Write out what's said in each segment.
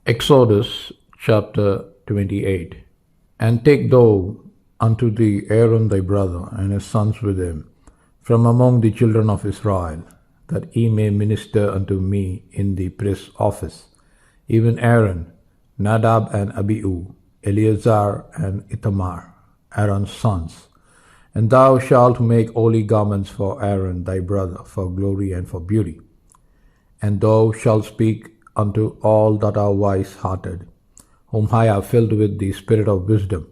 Exodus chapter 28. And take thou unto thee Aaron thy brother, and his sons with him, from among the children of Israel, that he may minister unto me in the priest's office, even Aaron, Nadab and Abihu, Eleazar and Ithamar, Aaron's sons. And thou shalt make holy garments for Aaron thy brother, for glory and for beauty. And thou shalt speak unto all that are wise-hearted, whom I have filled with the spirit of wisdom,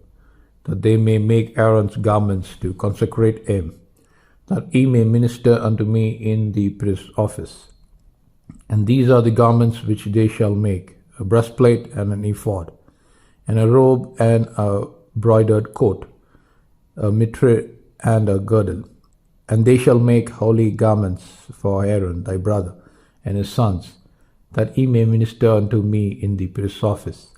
that they may make Aaron's garments to consecrate him, that he may minister unto me in the priest's office. And these are the garments which they shall make: a breastplate and an ephod, and a robe and a broidered coat, a mitre and a girdle. And they shall make holy garments for Aaron thy brother and his sons, that he may minister unto me in the priest's office.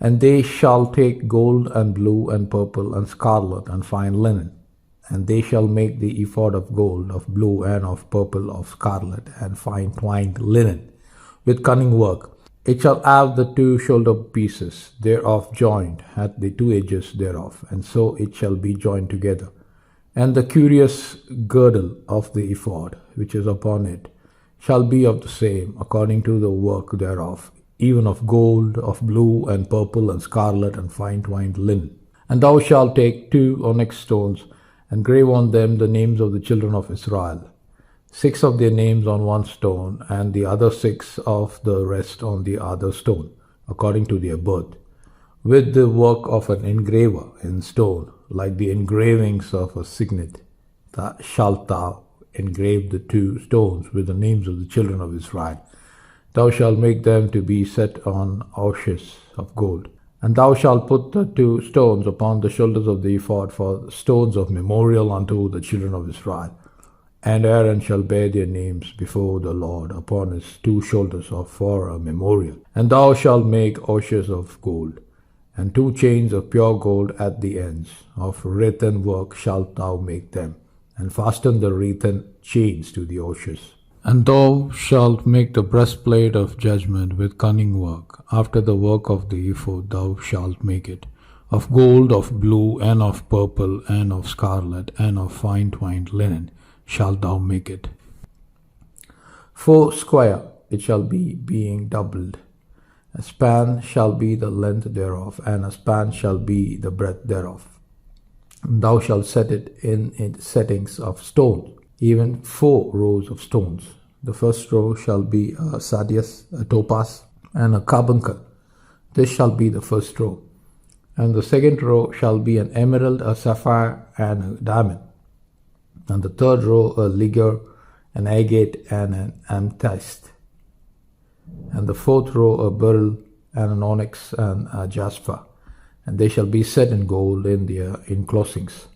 And they shall take gold and blue and purple and scarlet and fine linen, and they shall make the ephod of gold, of blue, and of purple, of scarlet, and fine twined linen, with cunning work. It shall have the two shoulder pieces thereof joined at the two edges thereof, and so it shall be joined together. And the curious girdle of the ephod, which is upon it, shall be of the same, according to the work thereof, even of gold, of blue, and purple, and scarlet, and fine twined linen. And thou shalt take 2 onyx stones, and grave on them the names of the children of Israel, 6 of their names on one stone, and the other 6 of the rest on the other stone, according to their birth, with the work of an engraver in stone, like the engravings of a signet. That shalt thou engrave the 2 stones with the names of the children of Israel. Thou shalt make them to be set on ashes of gold. And thou shalt put the 2 stones upon the shoulders of the ephod for stones of memorial unto the children of Israel. And Aaron shall bear their names before the Lord upon his 2 shoulders for a memorial. And thou shalt make ashes of gold, and 2 chains of pure gold at the ends. Of wreathen work shalt thou make them, and fasten the wreathen chains to the ashes. And thou shalt make the breastplate of judgment with cunning work. After the work of the ephod thou shalt make it, of gold, of blue, and of purple, and of scarlet, and of fine twined linen shalt thou make it. 4 square it shall be, being doubled. A span shall be the length thereof, and a span shall be the breadth thereof. And thou shalt set it in its settings of stone, even 4 rows of stones. The first row shall be a sardius, a topaz, and a carbuncle. This shall be the first row. And the second row shall be an emerald, a sapphire, and a diamond. And the third row a ligure, an agate, and an amethyst. And the fourth row a beryl, and an onyx, and a jasper. And they shall be set in gold in their enclosings.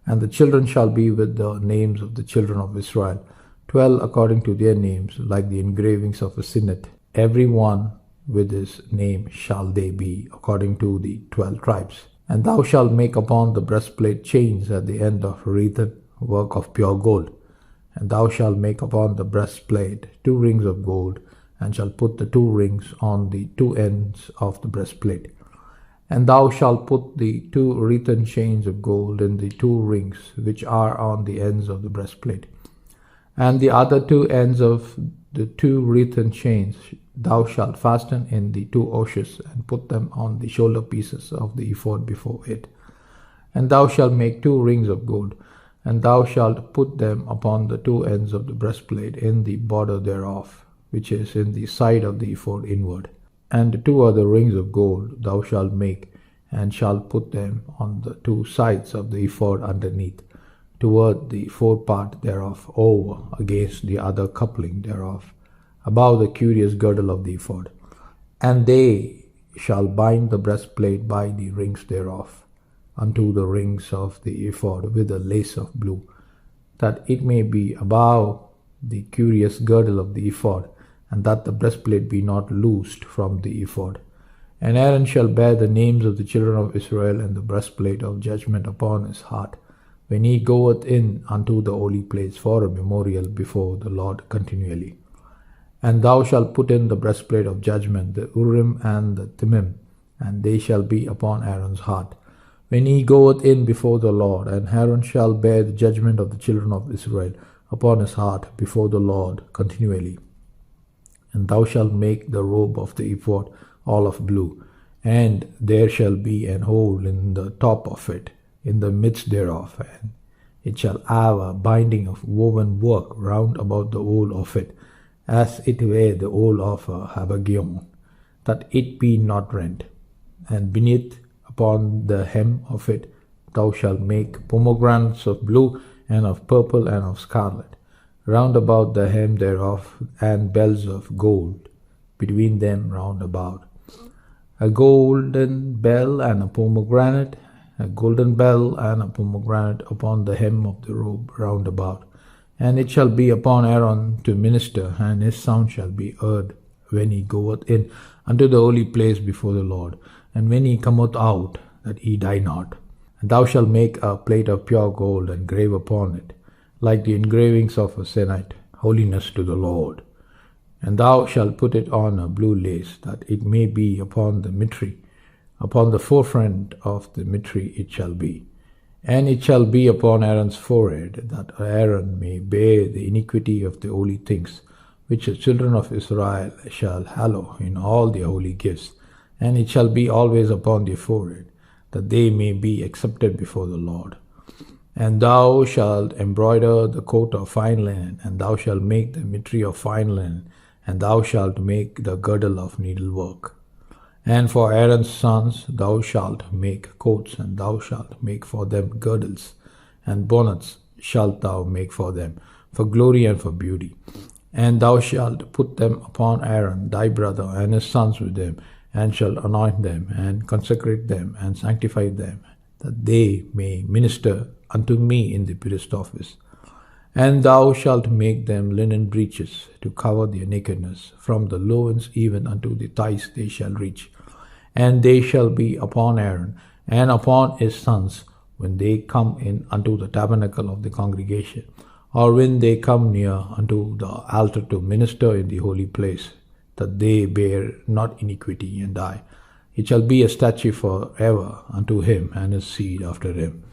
And the children shall be with the names of the children of Israel, 12 according to their names, like the engravings of a signet. Every one with his name shall they be, according to the 12 tribes. And thou shalt make upon the breastplate chains at the end of wreathen work of pure gold. And thou shalt make upon the breastplate 2 rings of gold, and shalt put the 2 rings on the 2 ends of the breastplate. And thou shalt put the 2 wreathen chains of gold in the 2 rings which are on the ends of the breastplate. And the other 2 ends of the 2 wreathen chains thou shalt fasten in the 2 ashes, and put them on the shoulder pieces of the ephod before it. And thou shalt make 2 rings of gold, and thou shalt put them upon the 2 ends of the breastplate in the border thereof, which is in the side of the ephod inward. And 2 other rings of gold thou shalt make, and shalt put them on the 2 sides of the ephod underneath, toward the forepart thereof, over against the other coupling thereof, above the curious girdle of the ephod. And they shall bind the breastplate by the rings thereof, unto the rings of the ephod with a lace of blue, that it may be above the curious girdle of the ephod, and that the breastplate be not loosed from the ephod. And Aaron shall bear the names of the children of Israel and the breastplate of judgment upon his heart, when he goeth in unto the holy place for a memorial before the Lord continually. And thou shalt put in the breastplate of judgment, the Urim and the Thummim, and they shall be upon Aaron's heart, when he goeth in before the Lord. And Aaron shall bear the judgment of the children of Israel upon his heart before the Lord continually. And thou shalt make the robe of the ephod all of blue, and there shall be an hole in the top of it, in the midst thereof, and it shall have a binding of woven work round about the hole of it, as it were the hole of a habergeon, that it be not rent. And beneath upon the hem of it thou shalt make pomegranates of blue, and of purple, and of scarlet, round about the hem thereof, and bells of gold between them round about. A golden bell and a pomegranate, a golden bell and a pomegranate upon the hem of the robe round about. And it shall be upon Aaron to minister, and his sound shall be heard when he goeth in unto the holy place before the Lord, and when he cometh out, that he die not. And thou shalt make a plate of pure gold, and grave upon it, like the engravings of a senate, holiness to the Lord. And thou shalt put it on a blue lace, that it may be upon the mitre, upon the forefront of the mitre it shall be. And it shall be upon Aaron's forehead, that Aaron may bear the iniquity of the holy things, which the children of Israel shall hallow in all their holy gifts. And it shall be always upon their forehead, that they may be accepted before the Lord. And thou shalt embroider the coat of fine linen, and thou shalt make the mitre of fine linen, and thou shalt make the girdle of needlework. And for Aaron's sons thou shalt make coats, and thou shalt make for them girdles, and bonnets shalt thou make for them, for glory and for beauty. And thou shalt put them upon Aaron thy brother, and his sons with them, and shalt anoint them, and consecrate them, and sanctify them, that they may minister unto me in the priest's office. And thou shalt make them linen breeches to cover their nakedness, from the loins even unto the thighs they shall reach. And they shall be upon Aaron and upon his sons when they come in unto the tabernacle of the congregation, or when they come near unto the altar to minister in the holy place, that they bear not iniquity and die. It shall be a statute for ever unto him and his seed after him.